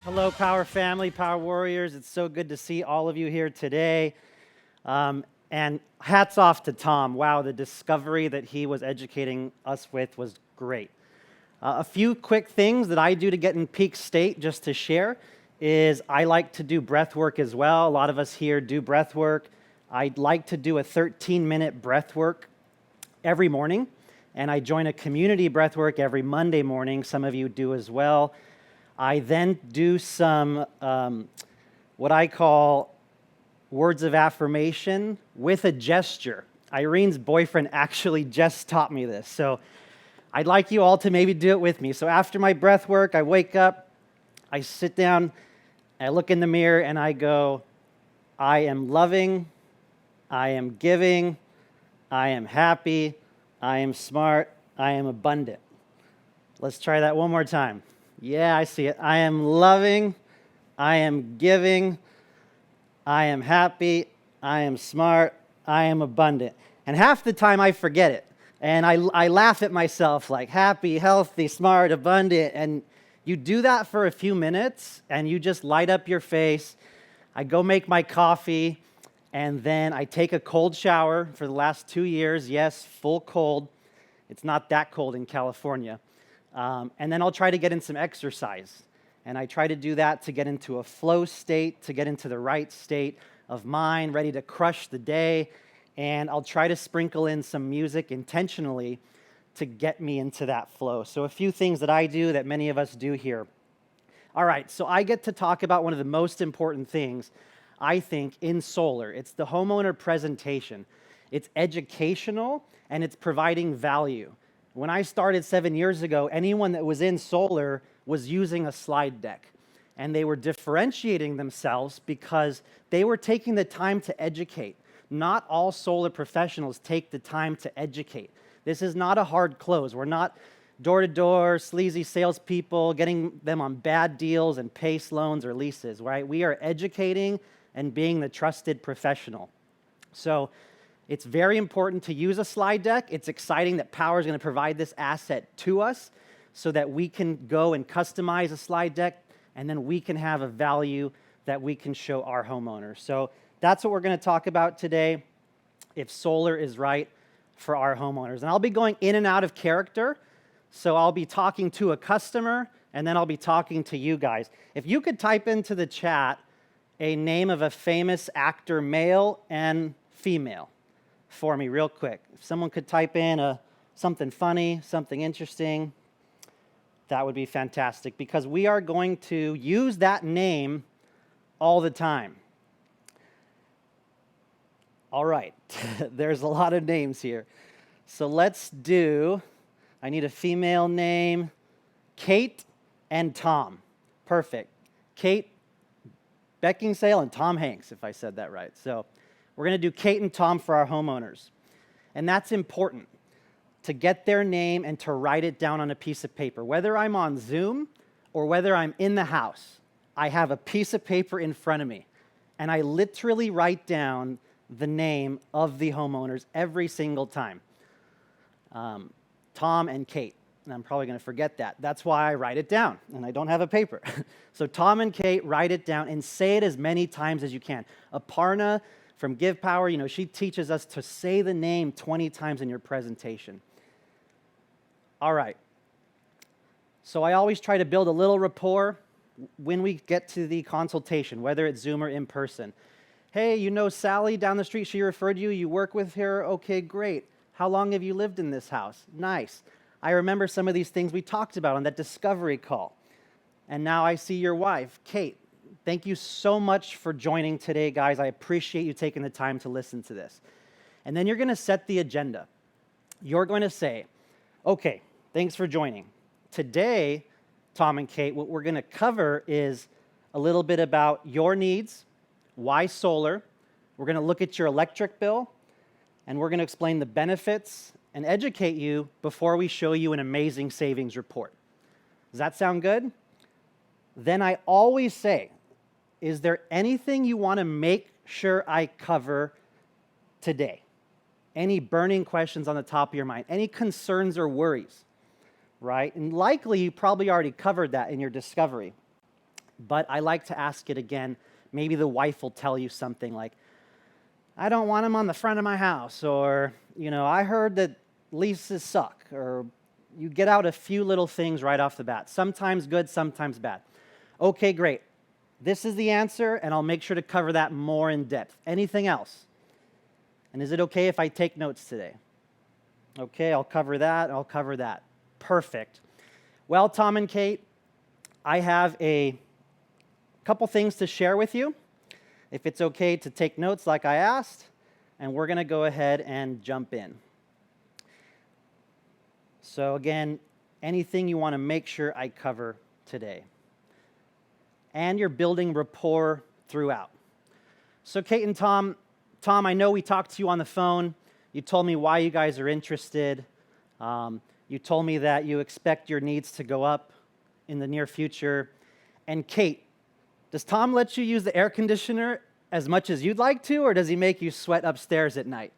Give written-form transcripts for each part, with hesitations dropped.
Hello, Power Family, Power Warriors. It's so good to see all of you here today. And hats off to Tom. Wow, the discovery that he was educating us with was great. A few quick things that I do to get in peak state, just to share, is I like to do breath work as well. A lot of us here do breath work. I'd like to do a 13-minute breath work every morning, and I join a community breath work every Monday morning. Some of you do as well. I then do some what I call words of affirmation with a gesture. Irene's boyfriend actually just taught me this, so I'd like you all to maybe do it with me. So after my breath work, I wake up, I sit down, I look in the mirror, and I go, I am loving, I am giving, I am happy, I am smart, I am abundant. Let's try that one more time. Yeah, I see it. I am loving, I am giving, I am happy, I am smart, I am abundant. And half the time I forget it. And I laugh at myself like happy, healthy, smart, abundant. And you do that for a few minutes and you just light up your face. I go make my coffee and then I take a cold shower for the last 2 years. Yes, full cold. It's not that cold in California. And then I'll try to get in some exercise. And I try to do that to get into a flow state, to get into the right state of mind, ready to crush the day. And I'll try to sprinkle in some music intentionally to get me into that flow. So a few things that I do that many of us do here. All right, so I get to talk about one of the most important things, I think, in solar. It's the homeowner presentation. It's educational and it's providing value. When I started 7 years ago, anyone that was in solar was using a slide deck. And they were differentiating themselves because they were taking the time to educate. Not all solar professionals take the time to educate. This is not a hard close. We're not door-to-door, sleazy salespeople, getting them on bad deals and PACE loans or leases, right? We are educating and being the trusted professional. So it's very important to use a slide deck. It's exciting that Power is going to provide this asset to us so that we can go and customize a slide deck, and then we can have a value that we can show our homeowners. So that's what we're going to talk about today, if solar is right for our homeowners. And I'll be going in and out of character, so I'll be talking to a customer, and then I'll be talking to you guys. If you could type into the chat a name of a famous actor, male and female, for me real quick. If someone could type in something funny, something interesting, that would be fantastic, because we are going to use that name all the time. All right, there's a lot of names here. So let's do, I need a female name, Kate and Tom. Perfect. Kate Beckinsale and Tom Hanks, if I said that right. So we're going to do Kate and Tom for our homeowners. And that's important, to get their name and to write it down on a piece of paper. Whether I'm on Zoom or whether I'm in the house, I have a piece of paper in front of me. And I literally write down the name of the homeowners every single time. Tom and Kate. And I'm probably going to forget that. That's why I write it down, and I don't have a paper. So Tom and Kate, write it down and say it as many times as you can. Aparna from Give Power, she teaches us to say the name 20 times in your presentation. All right. So I always try to build a little rapport when we get to the consultation, whether it's Zoom or in person. Hey, you know Sally down the street, she referred you, you work with her? Okay, great. How long have you lived in this house? Nice. I remember some of these things we talked about on that discovery call. And now I see your wife, Kate. Thank you so much for joining today, guys. I appreciate you taking the time to listen to this. And then you're going to set the agenda. You're going to say, okay, thanks for joining. Today, Tom and Kate, what we're going to cover is a little bit about your needs, why solar. We're going to look at your electric bill, and we're going to explain the benefits and educate you before we show you an amazing savings report. Does that sound good? Then I always say, is there anything you want to make sure I cover today? Any burning questions on the top of your mind? Any concerns or worries? Right? And likely you probably already covered that in your discovery. but I like to ask it again. Maybe the wife will tell you something like, I don't want them on the front of my house, or, I heard that leases suck, or you get out a few little things right off the bat. Sometimes good, sometimes bad. Okay, great. This is the answer, and I'll make sure to cover that more in depth. Anything else? And is it okay if I take notes today? Okay, I'll cover that, I'll cover that. Perfect. Well, Tom and Kate, I have a couple things to share with you. If it's okay to take notes like I asked, and we're going to go ahead and jump in. So again, anything you want to make sure I cover today. And you're building rapport throughout. So Kate and Tom, I know we talked to you on the phone. You told me why you guys are interested. You told me that you expect your needs to go up in the near future. And Kate, does Tom let you use the air conditioner as much as you'd like to, or does he make you sweat upstairs at night?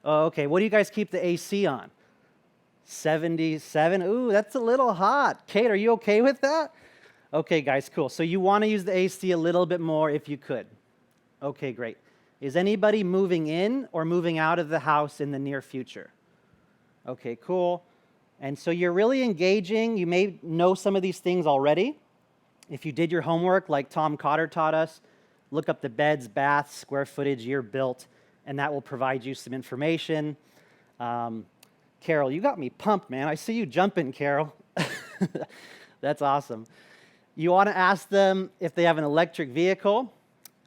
Oh, okay. What do you guys keep the AC on? 77? Ooh, that's a little hot. Kate, are you okay with that? Okay, guys, cool. So you want to use the AC a little bit more if you could. Okay, great. Is anybody moving in or moving out of the house in the near future? Okay, cool. And so you're really engaging. You may know some of these things already. If you did your homework like Tom Cotter taught us, look up the beds, baths, square footage, year built, and that will provide you some information. Carol, you got me pumped, man. I see you jumping, Carol. That's awesome. You want to ask them if they have an electric vehicle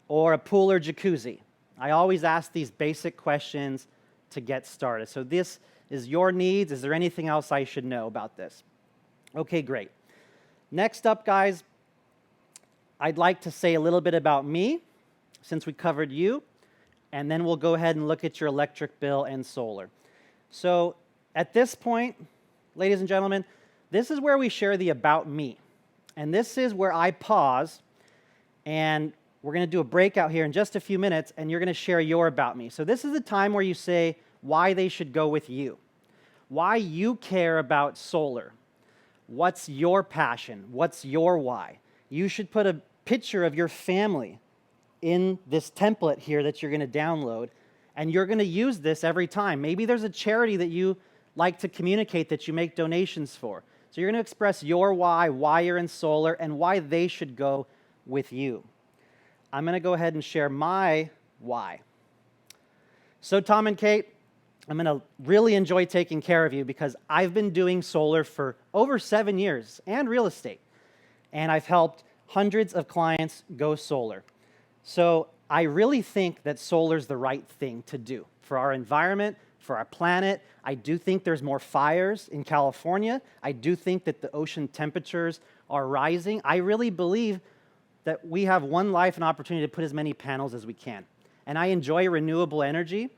or a pool or jacuzzi. I always ask these basic questions to get started. So this is your needs. Is there anything else I should know about this? Okay, great. Next up, guys, I'd like to say a little bit about me, since we covered you, and then we'll go ahead and look at your electric bill and solar. So at this point, ladies and gentlemen, this is where we share the about me. And this is where I pause, and we're going to do a breakout here in just a few minutes, and you're going to share your about me. So this is the time where you say why they should go with you, why you care about solar, what's your passion, what's your why. You should put a picture of your family in this template here that you're going to download, and you're going to use this every time. Maybe there's a charity that you like to communicate that you make donations for. So you're going to express your why you're in solar, and why they should go with you. I'm going to go ahead and share my why. So Tom and Kate, I'm going to really enjoy taking care of you because I've been doing solar for over 7 years and real estate, and I've helped hundreds of clients go solar. So I really think that solar is the right thing to do for our environment, for our planet. I do think there's more fires in California. I do think that the ocean temperatures are rising. I really believe that we have one life and opportunity to put as many panels as we can. And I enjoy renewable energy.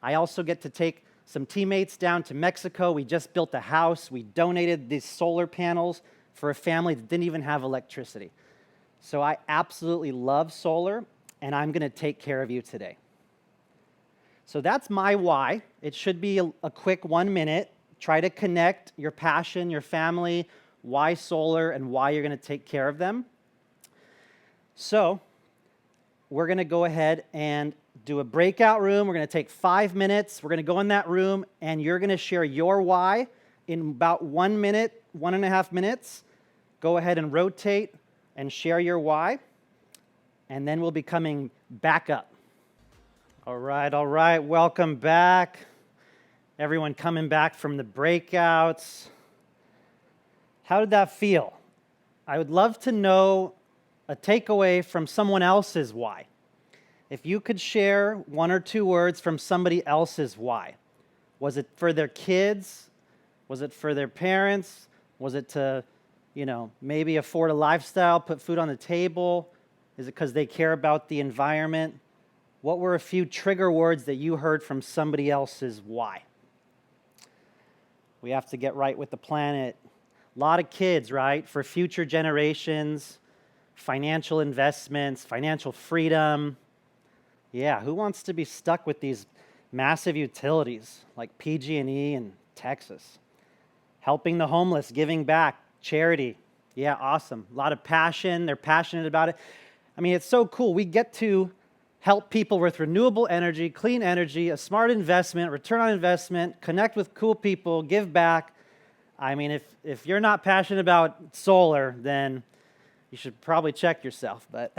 I also get to take some teammates down to Mexico. We just built a house. We donated these solar panels for a family that didn't even have electricity. So I absolutely love solar, and I'm going to take care of you today. So that's my why. It should be a quick 1 minute. Try to connect your passion, your family, why solar, and why you're going to take care of them. So we're going to go ahead and do a breakout room. We're going to take 5 minutes. We're going to go in that room, and you're going to share your why in about 1 minute, 1.5 minutes. Go ahead and rotate and share your why, and then we'll be coming back up. All right, welcome back. Everyone coming back from the breakouts. How did that feel? I would love to know a takeaway from someone else's why. If you could share 1 or 2 words from somebody else's why. Was it for their kids? Was it for their parents? Was it to, maybe afford a lifestyle, put food on the table? Is it because they care about the environment? What were a few trigger words that you heard from somebody else's why? We have to get right with the planet. A lot of kids, right? For future generations, financial investments, financial freedom. Yeah, who wants to be stuck with these massive utilities like PG&E in Texas? Helping the homeless, giving back, charity. Yeah, awesome. A lot of passion. They're passionate about it. I mean, it's so cool. We get to help people with renewable energy, clean energy, a smart investment, return on investment, connect with cool people, give back. I mean, if you're not passionate about solar, then you should probably check yourself. But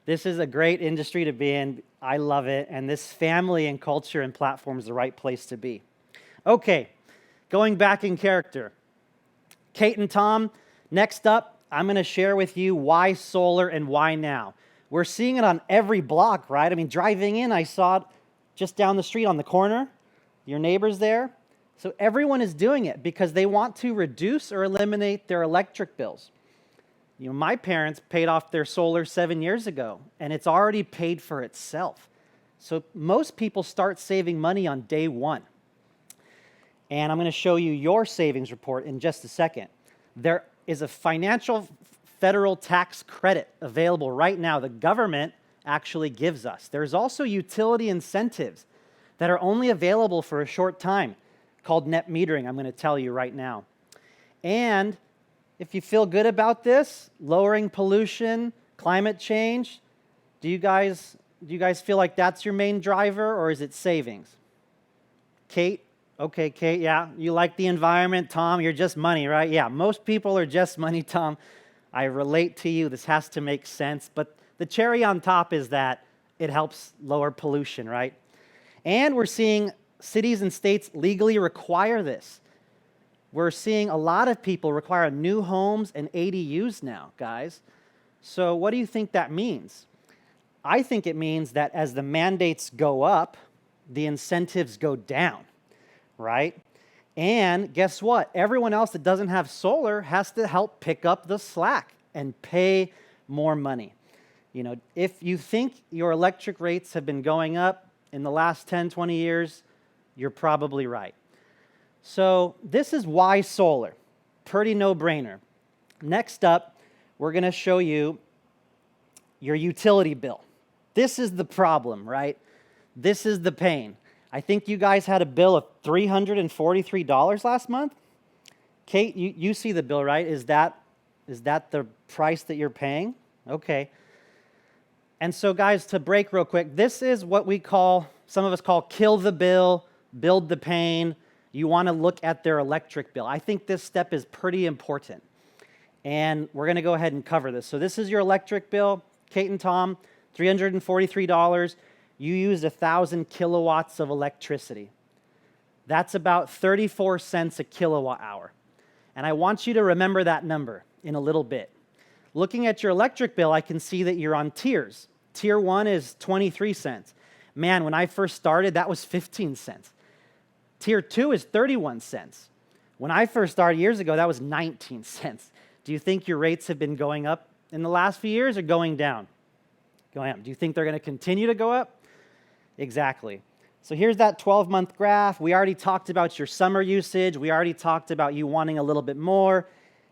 this is a great industry to be in. I love it. And this family and culture and platform is the right place to be. Okay, going back in character. Kate and Tom, next up, I'm going to share with you why solar and why now. We're seeing it on every block, right? I mean, driving in, I saw it just down the street on the corner. Your neighbor's there. So everyone is doing it because they want to reduce or eliminate their electric bills. You know, my parents paid off their solar 7 years ago, and it's already paid for itself. So most people start saving money on day one. And I'm going to show you your savings report in just a second. There is a financial federal tax credit available right now. The government actually gives us. There's also utility incentives that are only available for a short time called net metering, I'm going to tell you right now. And if you feel good about this, lowering pollution, climate change, do you guys feel like that's your main driver, or is it savings? Kate? Okay, Kate, yeah, you like the environment. Tom, you're just money, right? Yeah, most people are just money, Tom. I relate to you. This has to make sense. But the cherry on top is that it helps lower pollution, right? And we're seeing cities and states legally require this. We're seeing a lot of people require new homes and ADUs now, guys. So what do you think that means? I think it means that as the mandates go up, the incentives go down, right? And guess what? Everyone else that doesn't have solar has to help pick up the slack and pay more money. You know, if you think your electric rates have been going up in the last 10, 20 years, you're probably right. So this is why solar. Pretty no-brainer. Next up, we're going to show you your utility bill. This is the problem, right? This is the pain. I think you guys had a bill of $343 last month. Kate, you see the bill, right? Is that the price that you're paying? Okay. And so guys, to break real quick, this is what we call, some of us call kill the bill, build the pain. You want to look at their electric bill. I think this step is pretty important. And we're going to go ahead and cover this. So this is your electric bill, Kate and Tom, $343. You used 1,000 kilowatts of electricity. That's about 34 cents a kilowatt hour. And I want you to remember that number in a little bit. Looking at your electric bill, I can see that you're on tiers. Tier 1 is 23 cents. Man, when I first started, that was 15 cents. Tier 2 is 31 cents. When I first started years ago, that was 19 cents. Do you think your rates have been going up in the last few years or going down? Going up. Do you think they're going to continue to go up? Exactly. So here's that 12-month graph. We already talked about your summer usage. We already talked about you wanting a little bit more.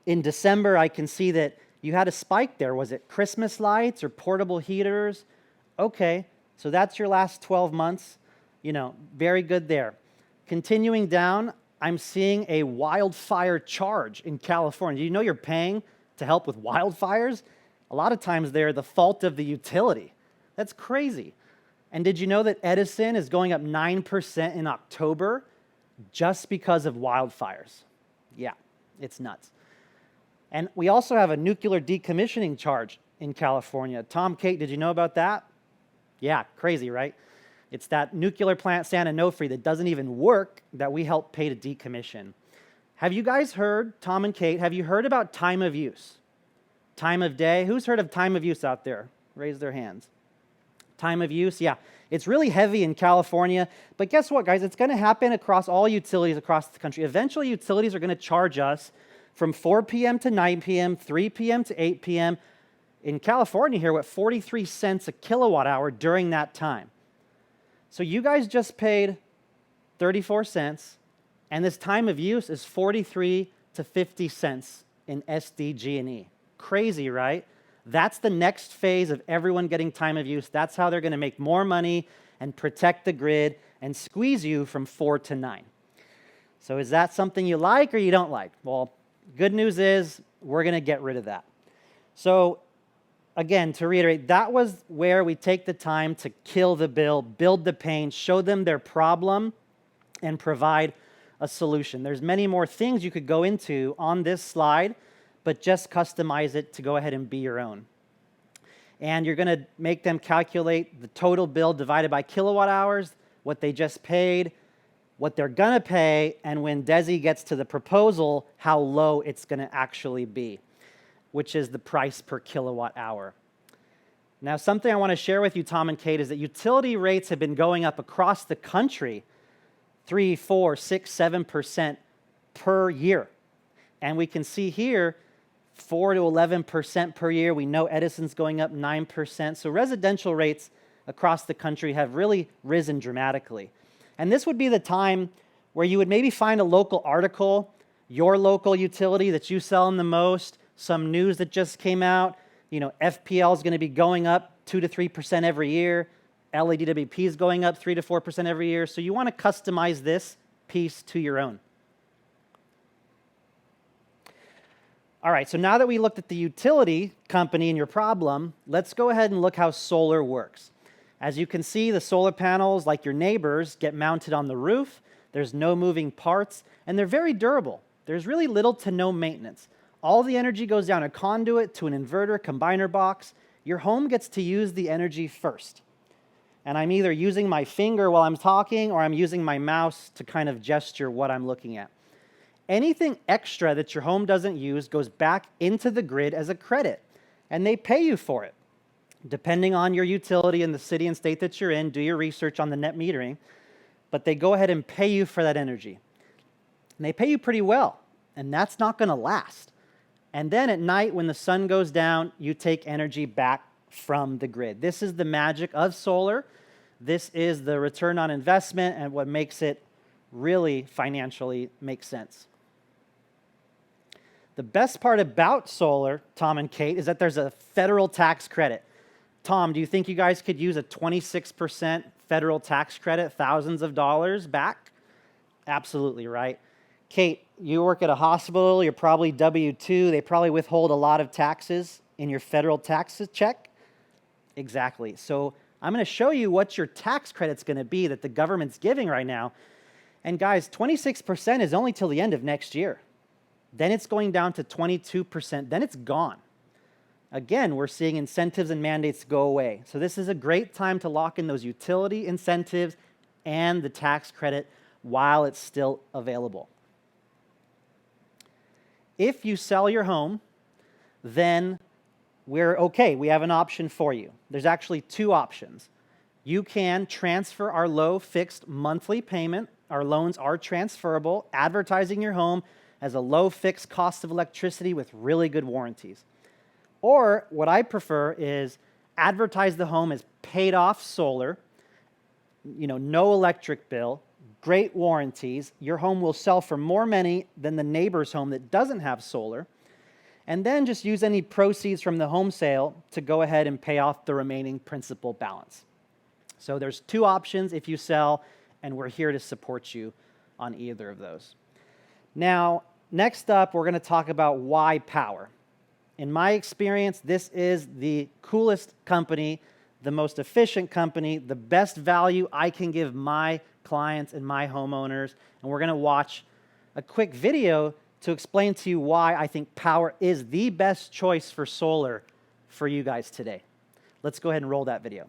In December, I can see that you had a spike there. Was it Christmas lights or portable heaters? Okay, so that's your last 12 months. You know, very good there. Continuing down, I'm seeing a wildfire charge in California. Do you know you're paying to help with wildfires? A lot of times they're the fault of the utility. That's crazy. And did you know that Edison is going up 9% in October just because of wildfires? Yeah, it's nuts. And we also have a nuclear decommissioning charge in California. Tom, Kate, did you know about that? Yeah, crazy, right? It's that nuclear plant, San Onofre, that doesn't even work that we help pay to decommission. Have you guys heard, Tom and Kate, have you heard about time of use? Time of day? Who's heard of time of use out there? Raise their hands. Time of use, yeah. It's really heavy in California, but guess what, guys? It's going to happen across all utilities across the country. Eventually, utilities are going to charge us from 4 p.m. to 9 p.m., 3 p.m. to 8 p.m. In California here, what, 43 cents a kilowatt hour during that time. So you guys just paid 34 cents, and this time of use is 43 to 50 cents in SDG&E. Crazy, right? That's the next phase of everyone getting time of use. That's how they're going to make more money and protect the grid and squeeze you from 4 to 9. So is that something you like or you don't like? Well, good news is We're going to get rid of that. So again, to reiterate, that was where we take the time to kill the bill, build the pain, show them their problem, and provide a solution. There's many more things you could go into on this slide, but just customize it to go ahead and be your own. And you're going to make them calculate the total bill divided by kilowatt hours, what they just paid, what they're going to pay, and when Desi gets to the proposal, how low it's going to actually be, which is the price per kilowatt hour. Now, something I want to share with you, Tom and Kate, is that utility rates have been going up across the country 3, 4, 6, 7% per year. And we can see here 4 to 11% per year. We know Edison's going up 9%. So residential rates across the country have really risen dramatically. And this would be the time where you would maybe find a local article, your local utility that you sell in the most, some news that just came out. You know, FPL is going to be going up 2 to 3% every year. LADWP is going up 3 to 4% every year. So you want to customize this piece to your own. All right, so now that we looked at the utility company and your problem, let's go ahead and look how solar works. As you can see, the solar panels, like your neighbors, get mounted on the roof. There's no moving parts, and they're very durable. There's really little to no maintenance. All the energy goes down a conduit to an inverter combiner box. Your home gets to use the energy first. And I'm either using my finger while I'm talking or I'm using my mouse to kind of gesture what I'm looking at. Anything extra that your home doesn't use goes back into the grid as a credit, and they pay you for it. Depending on your utility and the city and state that you're in, do your research on the net metering, but they go ahead and pay you for that energy. And they pay you pretty well, and that's not going to last. And then at night when the sun goes down, you take energy back from the grid. This is the magic of solar. This is the return on investment and what makes it really financially make sense. The best part about solar, Tom and Kate, is that there's a federal tax credit. Tom, do you think you guys could use a 26% federal tax credit, thousands of dollars back? Absolutely, right? Kate, you work at a hospital, you're probably W-2, they probably withhold a lot of taxes in your federal taxes check. Exactly. So I'm going to show you what your tax credit's going to be that the government's giving right now. And guys, 26% is only till the end of next year. Then it's going down to 22%. Then it's gone. Again, we're seeing incentives and mandates go away. So this is a great time to lock in those utility incentives and the tax credit while it's still available. If you sell your home, then we're okay. We have an option for you. There's actually two options. You can transfer our low fixed monthly payment. Our loans are transferable, advertising your home as a low fixed cost of electricity with really good warranties. Or what I prefer is advertise the home as paid off solar, no electric bill, great warranties. Your home will sell for more money than the neighbor's home that doesn't have solar. And then just use any proceeds from the home sale to go ahead and pay off the remaining principal balance. So there's two options if you sell, and we're here to support you on either of those. Now, next up, we're going to talk about why power. In my experience, this is the coolest company, the most efficient company, the best value I can give my clients and my homeowners. And we're going to watch a quick video to explain to you why I think power is the best choice for solar for you guys today. Let's go ahead and roll that video.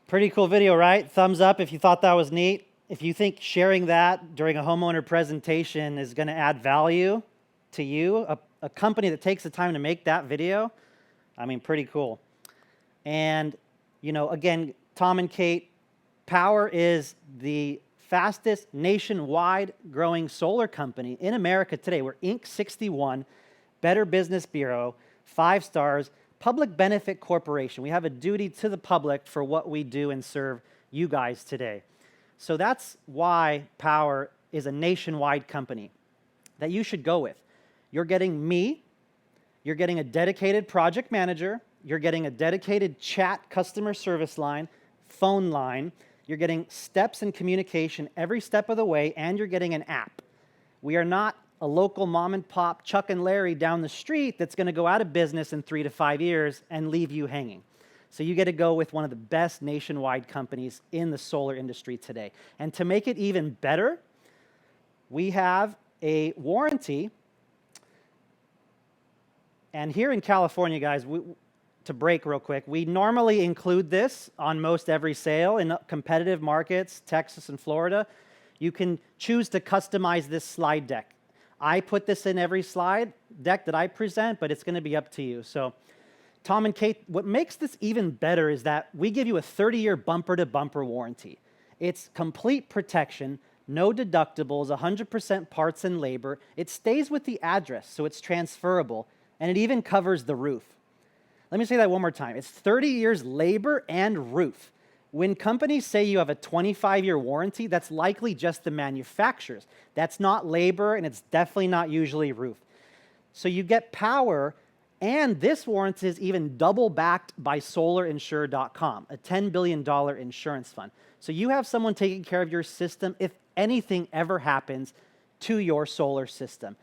Pretty cool video, right? Thumbs up if you thought that was neat. if you think sharing that during a homeowner presentation is going to add value to you, a company that takes the time to make that video, I mean, pretty cool. And, you know, again, Tom and Kate, Power is the fastest nationwide growing solar company in America today. We're Inc. 61, Better Business Bureau, 5 stars, public benefit corporation. We have a duty to the public for what we do and serve you guys today. So that's why Power is a nationwide company that you should go with. You're getting me, you're getting a dedicated project manager, you're getting a dedicated chat customer service line, phone line, you're getting steps in communication every step of the way, and you're getting an app. We are not a local mom and pop Chuck and Larry down the street that's going to go out of business in 3 to 5 years and leave you hanging. So you get to go with one of the best nationwide companies in the solar industry today. And to make it even better, we have a warranty. And here in California, guys, to break real quick, we normally include this on most every sale in competitive markets, Texas and Florida. You can choose to customize this slide deck. I put this in every slide deck that I present, but it's going to be up to you. So Tom and Kate, what makes this even better is that we give you a 30-year bumper-to-bumper warranty. It's complete protection, no deductibles, 100% parts and labor. It stays with the address, so it's transferable, and it even covers the roof. Let me say that one more time. It's 30 years labor and roof. When companies say you have a 25-year warranty, that's likely just the manufacturers. That's not labor, and it's definitely not usually roof. So you get Power, and this warranty is even double backed by solarinsure.com, a $10 billion insurance fund. So you have someone taking care of your system if anything ever happens to your solar system.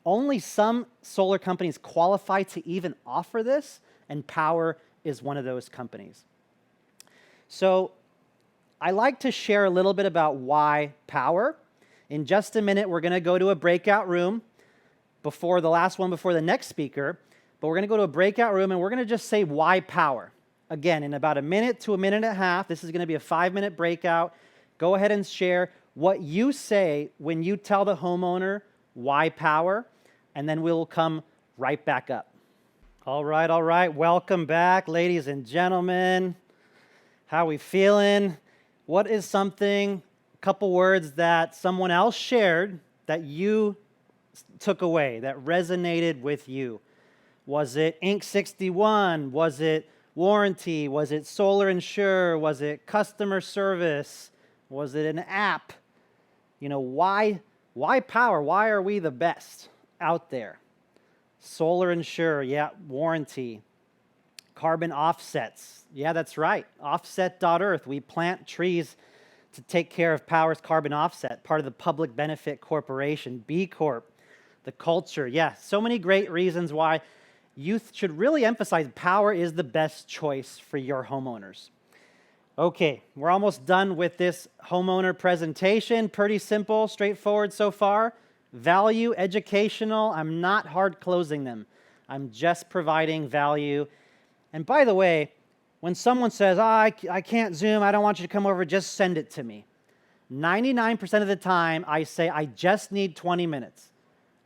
Only some solar companies qualify to even offer this, and Power is one of those companies. So I like to share a little bit about why Power. In just a minute, we're going to go to a breakout room before the last one, before the next speaker. But we're going to go to a breakout room, and we're going to just say why Power. Again, in about a minute to a minute and a half, this is going to be a 5-minute breakout. Go ahead and share what you say when you tell the homeowner why Power, and then we'll come right back up. All right. Welcome back, ladies and gentlemen. How we feeling? What is something, a couple words that someone else shared that you took away, that resonated with you? Was it Inc. 61? Was it warranty? Was it Solar Insure? Was it customer service? Was it an app? You know, why Power? Why are we the best out there? Solar Insure, yeah, warranty. Carbon offsets, yeah, that's right. Offset.earth, we plant trees to take care of Power's carbon offset, part of the public benefit corporation, B Corp, the culture, yeah, so many great reasons why youth should really emphasize Power is the best choice for your homeowners. Okay, we're almost done with this homeowner presentation. Pretty simple, straightforward so far. Value, educational, I'm not hard closing them. I'm just providing value. And by the way, when someone says, I can't Zoom, I don't want you to come over, just send it to me. 99% of the time, I say, I just need 20 minutes.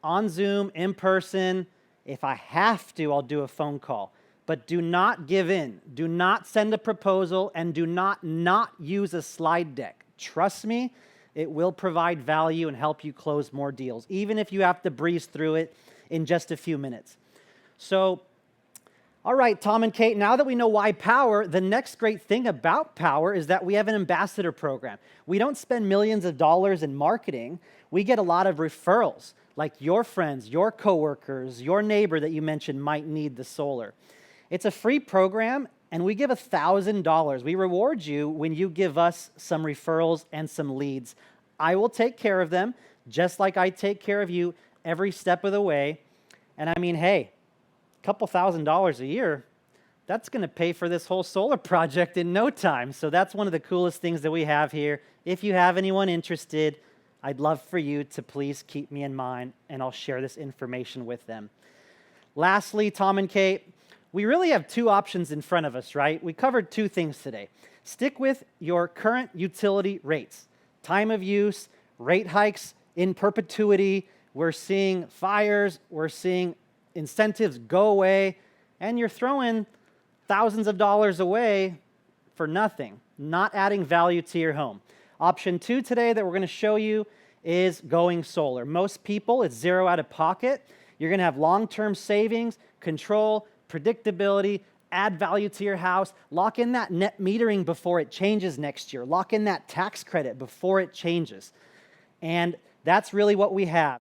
On Zoom, in person, if I have to, I'll do a phone call. But do not give in. Do not send a proposal, and do not use a slide deck. Trust me, it will provide value and help you close more deals, even if you have to breeze through it in just a few minutes. So, all right, Tom and Kate, now that we know why Power, the next great thing about Power is that we have an ambassador program. We don't spend millions of dollars in marketing. We get a lot of referrals, like your friends, your coworkers, your neighbor that you mentioned might need the solar. It's a free program, and we give $1,000. We reward you when you give us some referrals and some leads. I will take care of them, just like I take care of you every step of the way. And I mean, hey, a couple $1,000s a year, that's going to pay for this whole solar project in no time. So that's one of the coolest things that we have here. If you have anyone interested, I'd love for you to please keep me in mind, and I'll share this information with them. Lastly, Tom and Kate, we really have 2 options in front of us, right? We covered 2 things today. Stick with your current utility rates. time of use, rate hikes in perpetuity. We're seeing fires. We're seeing incentives go away. And you're throwing thousands of dollars away for nothing, not adding value to your home. Option 2 today that we're going to show you is going solar. Most people, it's zero out of pocket. You're going to have long-term savings, control, predictability, add value to your house, lock in that net metering before it changes next year, lock in that tax credit before it changes. And that's really what we have.